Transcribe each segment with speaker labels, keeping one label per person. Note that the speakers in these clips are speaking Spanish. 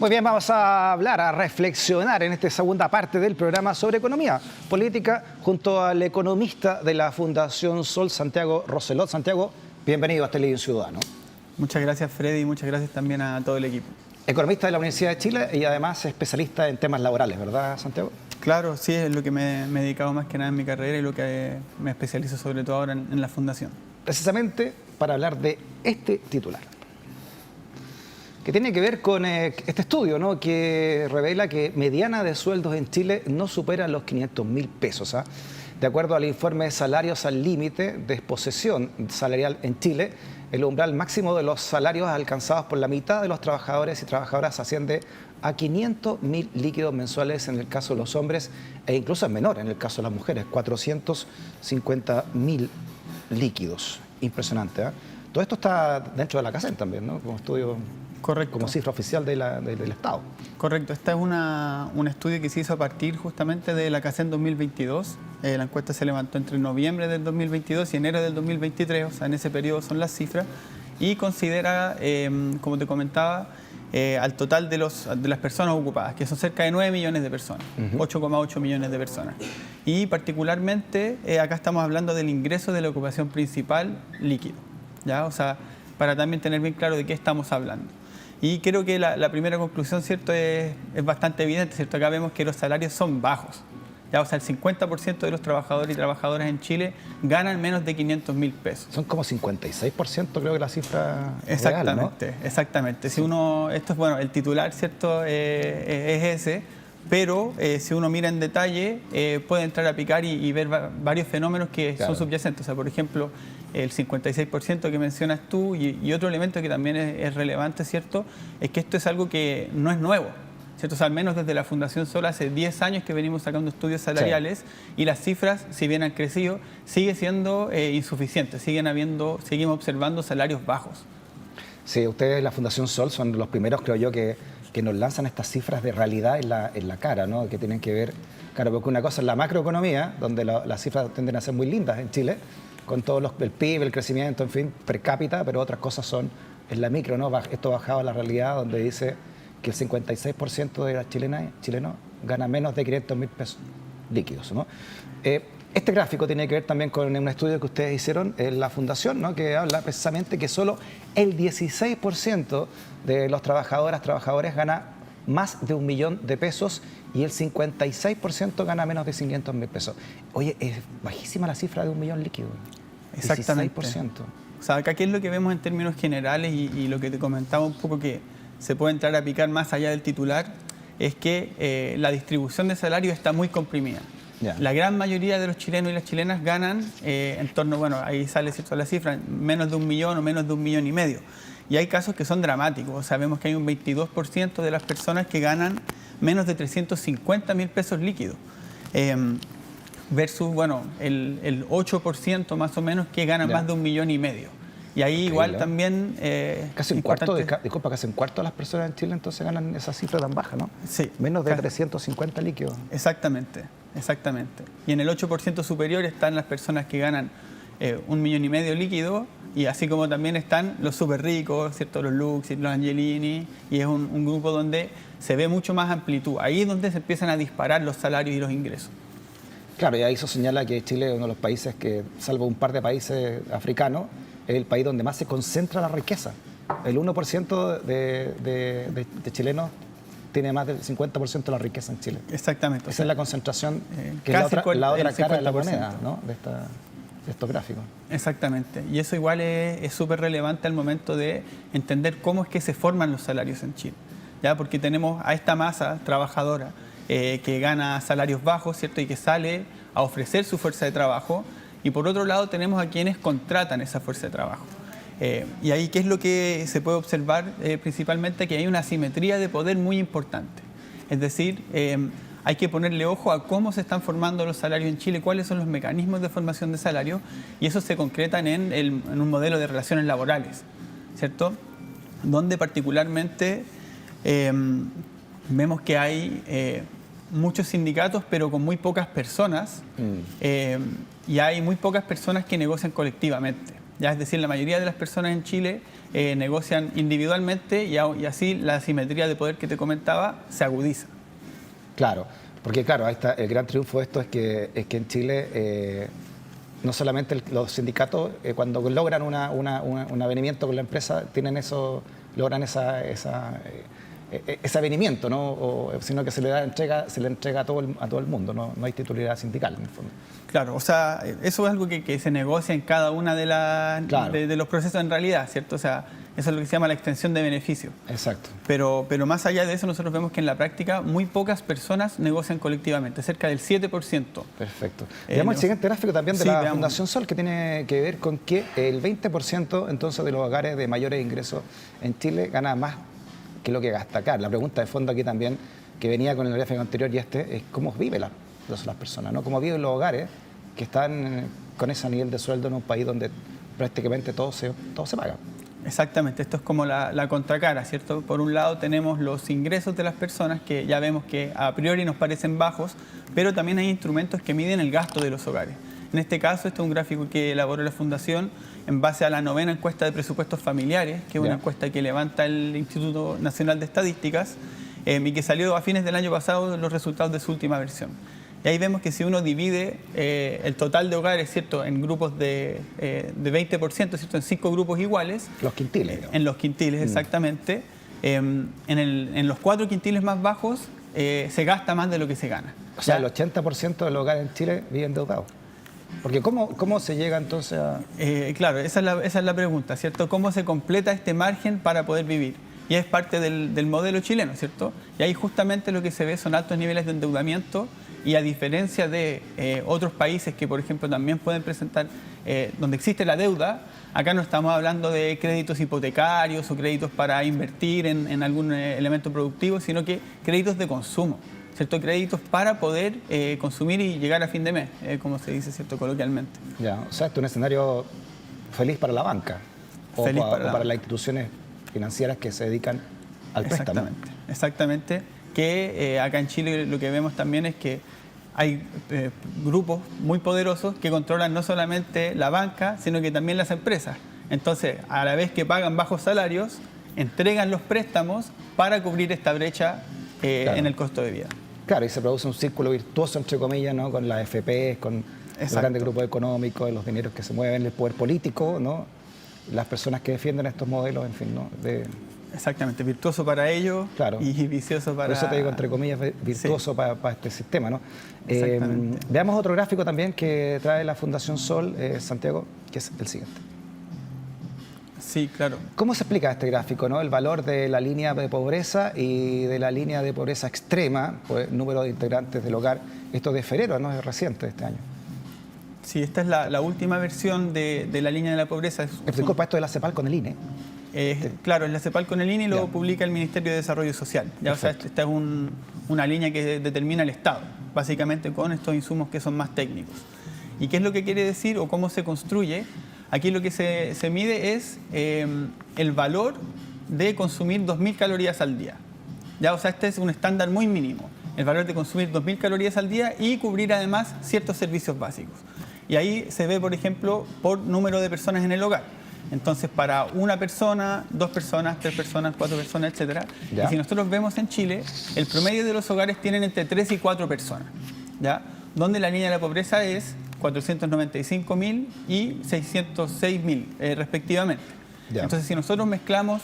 Speaker 1: Muy bien, vamos a hablar, a reflexionar en esta segunda parte del programa sobre economía política junto al economista de la Fundación Sol, Santiago Roselot. Santiago, bienvenido a este Living Ciudadano.
Speaker 2: Muchas gracias, Freddy, y muchas gracias también a todo el equipo.
Speaker 1: Economista de la Universidad de Chile y además especialista en temas laborales, ¿verdad, Santiago?
Speaker 2: Claro, sí, es lo que me he dedicado más que nada en mi carrera y lo que me especializo sobre todo ahora en la Fundación.
Speaker 1: Precisamente para hablar de este titular, que tiene que ver con este estudio, ¿no?, que revela que mediana de sueldos en Chile no supera los 500.000 pesos. De acuerdo al informe de salarios al límite de exposición salarial en Chile, el umbral máximo de los salarios alcanzados por la mitad de los trabajadores y trabajadoras asciende a 500.000 líquidos mensuales en el caso de los hombres e incluso es menor en el caso de las mujeres, 450.000 líquidos. Impresionante, ¿eh? Todo esto está dentro de la CACEN también, ¿no?, como estudio.
Speaker 2: Correcto.
Speaker 1: Como cifra oficial del Estado.
Speaker 2: Correcto. Este es un estudio que se hizo a partir justamente de la CACEN 2022. La encuesta se levantó entre noviembre del 2022 y enero del 2023, o sea, en ese periodo son las cifras, y considera, como te comentaba, al total de las personas ocupadas, que son cerca de 9 millones de personas, 8,8 millones de personas. Y particularmente, acá estamos hablando del ingreso de la ocupación principal líquido, ¿ya? O sea, para también tener bien claro de qué estamos hablando. Y creo que la primera conclusión, ¿cierto?, es bastante evidente, ¿cierto? Acá vemos que los salarios son bajos. ¿Ya? O sea, el 50% de los trabajadores y trabajadoras en Chile ganan menos de 500.000 pesos.
Speaker 1: Son como 56%, creo que la cifra
Speaker 2: exactamente,
Speaker 1: real, ¿no?
Speaker 2: Exactamente. Si uno, esto es bueno, el titular, ¿cierto?, es ese, pero si uno mira en detalle, puede entrar a picar y ver varios fenómenos que son subyacentes. O sea, por ejemplo, el 56% que mencionas tú y otro elemento que también es relevante, ¿cierto?, es que esto es algo que no es nuevo, ¿cierto? O sea, al menos desde la Fundación Sol hace 10 años que venimos sacando estudios salariales y las cifras, si bien han crecido, sigue siendo insuficiente, seguimos observando salarios bajos.
Speaker 1: Sí, ustedes, la Fundación Sol, son los primeros, creo yo, que nos lanzan estas cifras de realidad en la cara, ¿no?, que tienen que ver, claro, porque una cosa es la macroeconomía, donde las cifras tienden a ser muy lindas en Chile, con todo el PIB, el crecimiento, en fin, per cápita, pero otras cosas son en la micro, ¿no? Esto bajado a la realidad, donde dice que el 56% de las chilenos gana menos de 500.000 pesos líquidos, ¿no? Este gráfico tiene que ver también con un estudio que ustedes hicieron en la Fundación, ¿no?, que habla precisamente que solo el 16% de los trabajadores gana más de 1 millón de pesos y el 56% gana menos de 500.000 pesos. Oye, es bajísima la cifra de 1 millón líquido.
Speaker 2: Exactamente.
Speaker 1: 16%.
Speaker 2: O sea, acá qué es lo que vemos en términos generales y lo que te comentaba un poco que se puede entrar a picar más allá del titular, es que la distribución de salario está muy comprimida. La gran mayoría de los chilenos y las chilenas ganan en torno, bueno, ahí sale, ¿cierto?, la cifra, menos de 1 millón o menos de 1,5 millones. Y hay casos que son dramáticos. O sea, vemos que hay un 22% de las personas que ganan menos de 350.000 pesos líquidos. Versus, bueno, el 8% más o menos que ganan más de 1,5 millones. Y ahí igual también...
Speaker 1: casi un cuarto, disculpa, casi un cuarto de las personas en Chile entonces ganan esa cifra tan baja, ¿no?
Speaker 2: Sí.
Speaker 1: Menos de 350 líquidos.
Speaker 2: Exactamente, exactamente. Y en el 8% superior están las personas que ganan 1,5 millones líquido, y así como también están los súper ricos, ¿cierto?, los Lux y los Angelini, y es un grupo donde se ve mucho más amplitud. Ahí es donde se empiezan a disparar los salarios y los ingresos. Claro,
Speaker 1: y ahí eso señala que Chile es uno de los países que, salvo un par de países africanos, es el país donde más se concentra la riqueza. El 1% de chilenos tiene más del 50% de la riqueza en Chile.
Speaker 2: Exactamente.
Speaker 1: Esa es la concentración, que es la otra cara de la moneda, ¿no?, de estos gráficos.
Speaker 2: Exactamente. Y eso igual es súper relevante al momento de entender cómo es que se forman los salarios en Chile, ¿ya? Porque tenemos a esta masa trabajadora que gana salarios bajos, ¿cierto?, y que sale a ofrecer su fuerza de trabajo. Y por otro lado tenemos a quienes contratan esa fuerza de trabajo. Y ahí, ¿qué es lo que se puede observar principalmente? Que hay una asimetría de poder muy importante. Es decir, hay que ponerle ojo a cómo se están formando los salarios en Chile, cuáles son los mecanismos de formación de salarios, y eso se concreta en un modelo de relaciones laborales, ¿cierto?, donde particularmente vemos que hay muchos sindicatos, pero con muy pocas personas, y hay muy pocas personas que negocian colectivamente. Ya es decir, la mayoría de las personas en Chile negocian individualmente y así la asimetría de poder que te comentaba se agudiza.
Speaker 1: Claro, porque claro, ahí está el gran triunfo de esto es que en Chile no solamente los sindicatos cuando logran un avenimiento con la empresa tienen eso, logran ese avenimiento, ¿no? Sino que se le entrega a todo el mundo, no hay titularidad sindical en el fondo.
Speaker 2: Claro, o sea, eso es algo que se negocia en cada una de los procesos en realidad, ¿cierto? O sea, eso es lo que se llama la extensión de beneficio.
Speaker 1: Exacto.
Speaker 2: Pero más allá de eso, nosotros vemos que en la práctica muy pocas personas negocian colectivamente, cerca del 7%.
Speaker 1: Perfecto. Veamos el siguiente gráfico también de la Fundación Sol, que tiene que ver con que el 20% entonces de los hogares de mayores ingresos en Chile gana más que lo que gasta acá. La pregunta de fondo aquí también, que venía con el gráfico anterior y es cómo viven las personas, ¿no? Cómo viven los hogares que están con ese nivel de sueldo en un país donde prácticamente todo se paga.
Speaker 2: Exactamente, esto es como la contracara, ¿cierto? Por un lado tenemos los ingresos de las personas que ya vemos que a priori nos parecen bajos, pero también hay instrumentos que miden el gasto de los hogares. En este caso, este es un gráfico que elaboró la Fundación en base a la 9ª encuesta de presupuestos familiares, que es una encuesta que levanta el Instituto Nacional de Estadísticas y que salió a fines del año pasado los resultados de su última versión. Y ahí vemos que si uno divide el total de hogares, ¿cierto?, en grupos de 20%, ¿cierto?, en 5 grupos iguales.
Speaker 1: Los quintiles.
Speaker 2: En los quintiles, exactamente. En los 4 quintiles más bajos se gasta más de lo que se gana.
Speaker 1: O sea, el 80% de los hogares en Chile viven endeudados. Porque ¿cómo se llega entonces a...?
Speaker 2: Claro, esa es la pregunta, ¿cierto? ¿Cómo se completa este margen para poder vivir? Y es parte del modelo chileno, ¿cierto? Y ahí justamente lo que se ve son altos niveles de endeudamiento y a diferencia de otros países que, por ejemplo, también pueden presentar, donde existe la deuda, acá no estamos hablando de créditos hipotecarios o créditos para invertir en algún elemento productivo, sino que créditos de consumo. ¿Cierto? Créditos para poder consumir y llegar a fin de mes, como se dice, ¿cierto?, coloquialmente.
Speaker 1: Ya, o sea, esto es un escenario feliz para la banca o para las instituciones financieras que se dedican al préstamo.
Speaker 2: Exactamente. Que acá en Chile lo que vemos también es que hay grupos muy poderosos que controlan no solamente la banca, sino que también las empresas. Entonces, a la vez que pagan bajos salarios, entregan los préstamos para cubrir esta brecha en el costo de vida.
Speaker 1: Claro, y se produce un círculo virtuoso, entre comillas, ¿no?, con las AFP, con los grandes grupos económicos, los dineros que se mueven, el poder político, ¿no?, las personas que defienden estos modelos, en fin, ¿no?
Speaker 2: Exactamente, virtuoso para ellos, claro, y vicioso para...
Speaker 1: Por eso te digo, entre comillas, virtuoso, sí, para este sistema, ¿no?
Speaker 2: Exactamente.
Speaker 1: Veamos otro gráfico también que trae la Fundación Sol, Santiago, que es el siguiente.
Speaker 2: Sí, claro.
Speaker 1: ¿Cómo se explica este gráfico, ¿no? El valor de la línea de pobreza y de la línea de pobreza extrema, pues, número de integrantes del hogar, esto de febrero, no es reciente, de este año.
Speaker 2: Sí, esta es la última versión de la línea de la pobreza.
Speaker 1: Disculpa, esto de la CEPAL con el INE.
Speaker 2: Claro, es la CEPAL con el INE y lo publica el Ministerio de Desarrollo Social. Ya, o sea, esta es una línea que determina el Estado, básicamente con estos insumos que son más técnicos. ¿Y qué es lo que quiere decir o cómo se construye? Aquí lo que se mide es el valor de consumir 2.000 calorías al día. Ya, o sea, este es un estándar muy mínimo. El valor de consumir 2.000 calorías al día y cubrir además ciertos servicios básicos. Y ahí se ve, por ejemplo, por número de personas en el hogar. Entonces, para una persona, 2 personas, 3 personas, 4 personas, etc. Y si nosotros vemos en Chile, el promedio de los hogares tienen entre 3 y 4 personas, ¿ya? Donde la línea de la pobreza es 495.000 y 606.000 respectivamente. Ya. Entonces, si nosotros mezclamos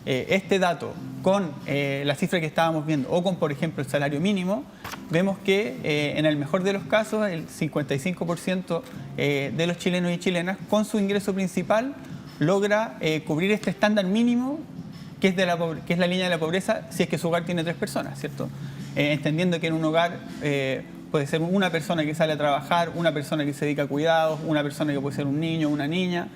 Speaker 2: este dato con la cifra que estábamos viendo o con, por ejemplo, el salario mínimo, vemos que en el mejor de los casos, el 55% de los chilenos y chilenas con su ingreso principal logra cubrir este estándar mínimo que es la línea de la pobreza si es que su hogar tiene 3 personas, ¿cierto? Entendiendo que en un hogar puede ser una persona que sale a trabajar, una persona que se dedica a cuidados, una persona que puede ser un niño o una niña,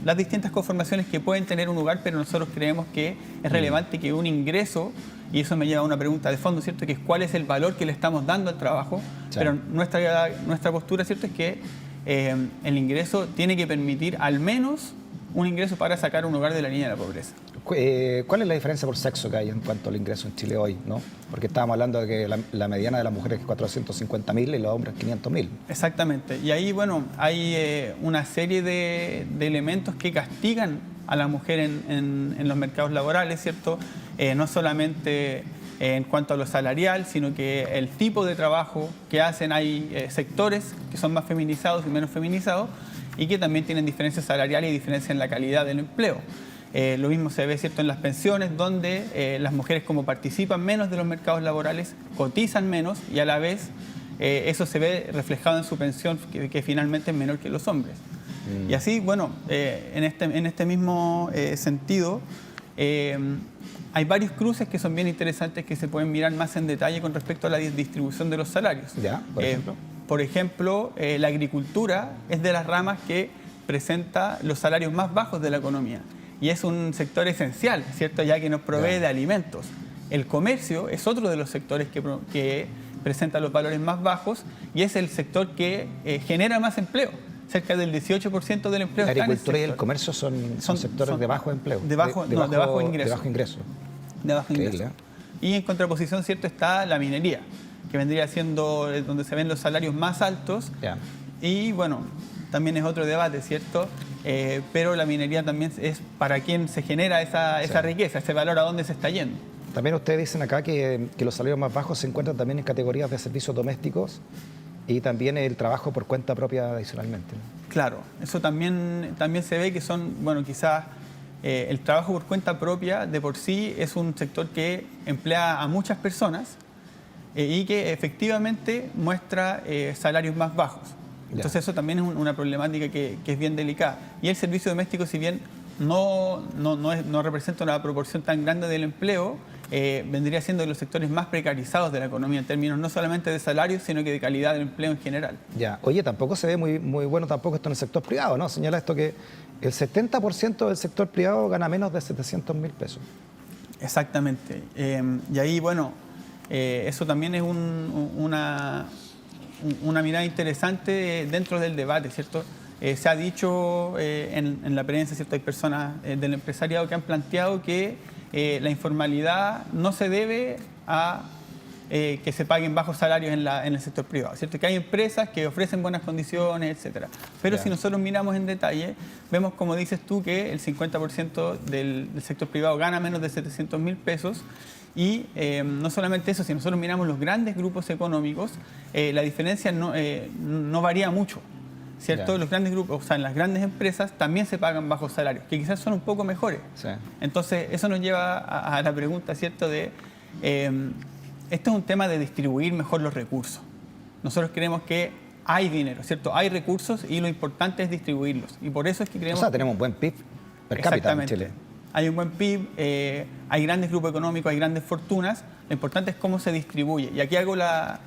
Speaker 2: las distintas conformaciones que pueden tener un hogar, pero nosotros creemos que es relevante que un ingreso, y eso me lleva a una pregunta de fondo, ¿cierto?, que es cuál es el valor que le estamos dando al trabajo, sí, pero nuestra postura, ¿cierto?, es que el ingreso tiene que permitir al menos un ingreso para sacar a un hogar de la línea de la pobreza.
Speaker 1: ¿Cuál es la diferencia por sexo que hay en cuanto al ingreso en Chile hoy, ¿no? Porque estábamos hablando de que la mediana de las mujeres es 450.000 y los hombres 500.000.
Speaker 2: Exactamente. Y ahí, bueno, hay una serie de elementos que castigan a la mujer en los mercados laborales, ¿cierto? No solamente en cuanto a lo salarial, sino que el tipo de trabajo que hacen. Hay sectores que son más feminizados y menos feminizados y que también tienen diferencias salariales y diferencias en la calidad del empleo. Lo mismo se ve, ¿cierto?, en las pensiones, donde las mujeres, como participan menos de los mercados laborales, cotizan menos y a la vez eso se ve reflejado en su pensión, que finalmente es menor que los hombres. Y así, bueno, en este mismo sentido, hay varios cruces que son bien interesantes que se pueden mirar más en detalle con respecto a la distribución de los salarios.
Speaker 1: ¿Ya?
Speaker 2: Por ejemplo, la agricultura es de las ramas que presenta los salarios más bajos de la economía. Y es un sector esencial, ¿cierto?, ya que nos provee de alimentos. El comercio es otro de los sectores que presenta los valores más bajos y es el sector que genera más empleo. Cerca del 18% del empleo.
Speaker 1: La
Speaker 2: está en
Speaker 1: agricultura y el
Speaker 2: sector.
Speaker 1: comercio son sectores de bajo empleo.
Speaker 2: De bajo ingreso.
Speaker 1: De bajo ingreso.
Speaker 2: De bajo ingreso. Y en contraposición, ¿cierto?, está la minería, que vendría siendo donde se ven los salarios más altos.
Speaker 1: Ya.
Speaker 2: Y bueno, también es otro debate, ¿cierto? Pero la minería también es para quien se genera esa riqueza, ese valor, a dónde se está yendo.
Speaker 1: También ustedes dicen acá que los salarios más bajos se encuentran también en categorías de servicios domésticos y también el trabajo por cuenta propia adicionalmente, ¿no?
Speaker 2: Claro, eso también se ve que son, bueno, quizás el trabajo por cuenta propia de por sí es un sector que emplea a muchas personas y que efectivamente muestra salarios más bajos. Entonces eso también es una problemática que es bien delicada. Y el servicio doméstico, si bien no representa una proporción tan grande del empleo, vendría siendo de los sectores más precarizados de la economía en términos no solamente de salarios, sino que de calidad del empleo en general.
Speaker 1: Ya. Oye, tampoco se ve muy bueno tampoco esto en el sector privado, ¿no? Señala esto que el 70% del sector privado gana menos de 700.000 pesos.
Speaker 2: Exactamente. Y ahí, bueno, eso también es una mirada interesante dentro del debate, ¿cierto? Se ha dicho en la prensa, ¿cierto?, hay personas del empresariado que han planteado que la informalidad no se debe a que se paguen bajos salarios en el sector privado, ¿cierto? Que hay empresas que ofrecen buenas condiciones, etcétera. Pero si nosotros miramos en detalle, vemos, como dices tú, que el 50% del sector privado gana menos de 700.000 pesos. Y no solamente eso, si nosotros miramos los grandes grupos económicos, la diferencia no varía mucho, ¿cierto? Los grandes grupos, o sea, en las grandes empresas también se pagan bajos salarios, que quizás son un poco mejores. Sí. Entonces, eso nos lleva a la pregunta, ¿cierto?, de esto es un tema de distribuir mejor los recursos. Nosotros creemos que hay dinero, ¿cierto? Hay recursos y lo importante es distribuirlos. Y por eso es que creemos...
Speaker 1: O sea, tenemos un buen PIB per cápita en Chile.
Speaker 2: Hay un buen PIB, hay grandes grupos económicos, hay grandes fortunas. Lo importante es cómo se distribuye. Y aquí hago la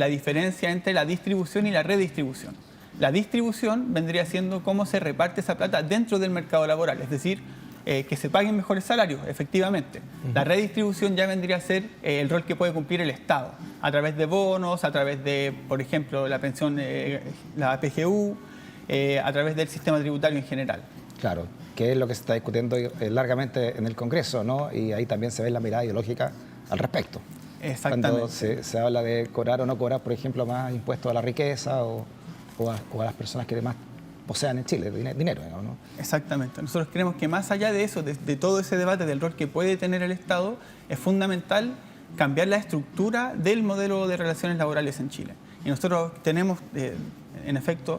Speaker 2: diferencia entre la distribución y la redistribución. La distribución vendría siendo cómo se reparte esa plata dentro del mercado laboral, es decir, que se paguen mejores salarios, efectivamente. La redistribución ya vendría a ser el rol que puede cumplir el Estado, a través de bonos, a través de, por ejemplo, la pensión, la PGU, a través del sistema tributario en general.
Speaker 1: Claro, que es lo que se está discutiendo largamente en el Congreso, ¿no? Y ahí también se ve la mirada ideológica al respecto.
Speaker 2: Exactamente.
Speaker 1: Cuando se habla de cobrar o no cobrar, por ejemplo, más impuestos a la riqueza o a las personas que más posean en Chile, dinero, ¿no?
Speaker 2: Exactamente. Nosotros creemos que más allá de eso, de todo ese debate del rol que puede tener el Estado, es fundamental cambiar la estructura del modelo de relaciones laborales en Chile. Y nosotros tenemos, en efecto,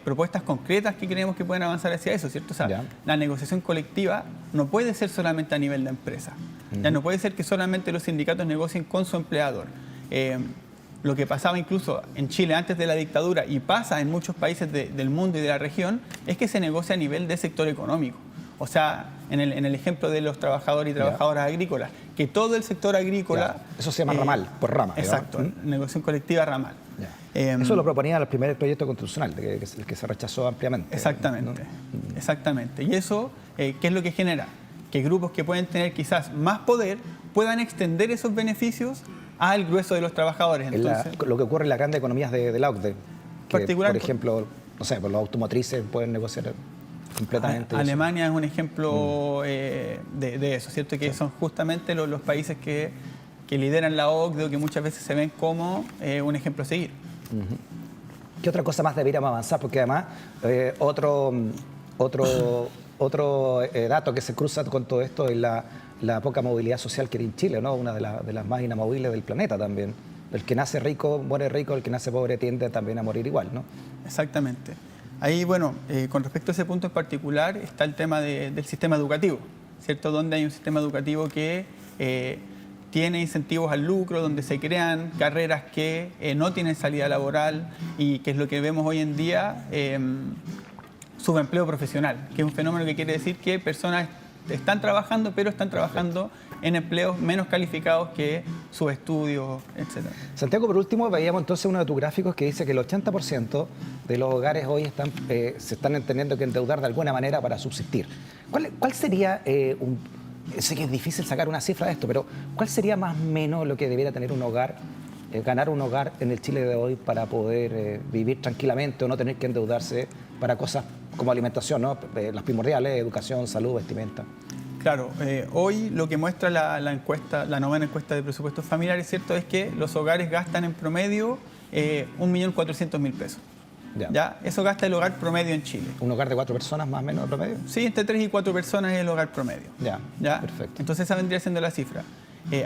Speaker 2: propuestas concretas que creemos que pueden avanzar hacia eso, ¿cierto? O sea, la negociación colectiva no puede ser solamente a nivel de empresa. Ya no puede ser que solamente los sindicatos negocien con su empleador. Lo que pasaba incluso en Chile antes de la dictadura y pasa en muchos países del mundo y de la región es que se negocia a nivel de sector económico. O sea, en el ejemplo de los trabajadores y trabajadoras agrícolas, que todo el sector agrícola...
Speaker 1: Eso se llama ramal, por rama.
Speaker 2: Exacto, negociación colectiva ramal.
Speaker 1: Eso lo proponía el primer proyecto constitucional, el que se rechazó ampliamente.
Speaker 2: Exactamente, ¿no? Exactamente. Y eso, ¿qué es lo que genera? Que grupos que pueden tener quizás más poder puedan extender esos beneficios al grueso de los trabajadores. Entonces,
Speaker 1: lo que ocurre en las grandes economías de la OCDE, que, por ejemplo, no sé, los automotrices pueden negociar completamente.
Speaker 2: Alemania es un ejemplo de eso, ¿cierto? Que son justamente los países que lideran la OCDE o que muchas veces se ven como un ejemplo a seguir.
Speaker 1: ¿Qué otra cosa más deberíamos avanzar? Porque además, otro dato que se cruza con todo esto es la poca movilidad social que hay en Chile, ¿no? Una de las más inamovibles del planeta también. El que nace rico muere rico, el que nace pobre tiende también a morir igual, ¿no?
Speaker 2: Exactamente. Ahí, bueno, con respecto a ese punto en particular está el tema del sistema educativo, ¿cierto? Donde hay un sistema educativo que tiene incentivos al lucro, donde se crean carreras que no tienen salida laboral y que es lo que vemos hoy en día, subempleo profesional, que es un fenómeno que quiere decir que personas están trabajando, pero están trabajando en empleos menos calificados que sus estudios, etc.
Speaker 1: Santiago, por último, veíamos entonces uno de tus gráficos que dice que el 80% de los hogares hoy se están teniendo que endeudar de alguna manera para subsistir. ¿Cuál sería sé que es difícil sacar una cifra de esto, pero ¿cuál sería más o menos lo que debiera tener un hogar, ganar un hogar en el Chile de hoy para poder vivir tranquilamente o no tener que endeudarse para cosas como alimentación, ¿no? Las primordiales, educación, salud, vestimenta?
Speaker 2: Claro, hoy lo que muestra la encuesta, la novena encuesta de presupuestos familiares, ¿cierto?, es que los hogares gastan en promedio 1.400.000 pesos. ¿Ya? Eso gasta el hogar promedio en Chile.
Speaker 1: ¿Un hogar de 4 personas más o menos promedio?
Speaker 2: Sí, entre 3 y 4 personas es el hogar promedio.
Speaker 1: Ya, perfecto.
Speaker 2: Entonces esa vendría siendo la cifra.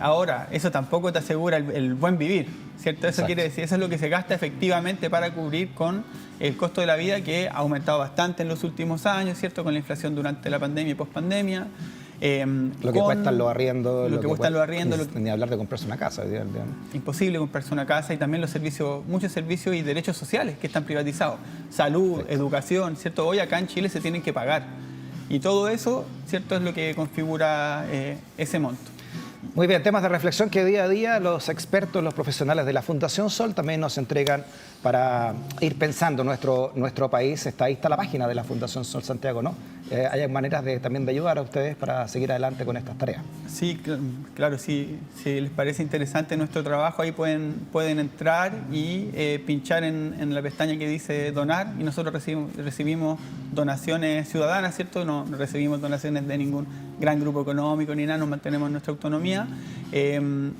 Speaker 2: Ahora, eso tampoco te asegura el buen vivir, ¿cierto? Eso quiere decir, eso es lo que se gasta efectivamente para cubrir con el costo de la vida que ha aumentado bastante en los últimos años, ¿cierto? Con la inflación durante la pandemia y pospandemia.
Speaker 1: Lo que cuestan los arriendos.
Speaker 2: Lo que cuestan los arriendos.
Speaker 1: Ni hablar de comprarse una casa. Digamos.
Speaker 2: Imposible comprarse una casa y también los servicios, muchos servicios y derechos sociales que están privatizados. Salud, educación, ¿cierto? Hoy acá en Chile se tienen que pagar. Y todo eso, ¿cierto?, es lo que configura ese monto.
Speaker 1: Muy bien, temas de reflexión que día a día los expertos, los profesionales de la Fundación Sol también nos entregan para ir pensando nuestro país. Ahí está la página de la Fundación Sol Santiago, ¿no? Hay maneras también de ayudar a ustedes para seguir adelante con estas tareas.
Speaker 2: Sí, claro, si les parece interesante nuestro trabajo, ahí pueden entrar y pinchar en la pestaña que dice donar y nosotros recibimos donaciones ciudadanas, ¿cierto? No recibimos donaciones de ningún gran grupo económico ni nada, nos mantenemos en nuestra autonomía,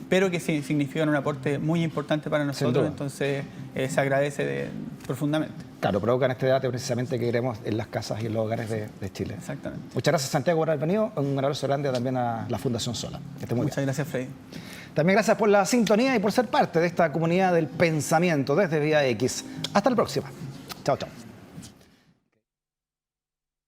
Speaker 2: pero que sí significan un aporte muy importante para nosotros, entonces se agradece profundamente.
Speaker 1: Claro, provocan este debate precisamente que queremos en las casas y en los hogares de Chile.
Speaker 2: Exactamente.
Speaker 1: Muchas gracias, Santiago, por haber venido. Un abrazo grande también a la Fundación Sola.
Speaker 2: Muchas gracias, Freddy.
Speaker 1: También gracias por la sintonía y por ser parte de esta comunidad del pensamiento desde Vía X. Hasta la próxima. Chao, chao.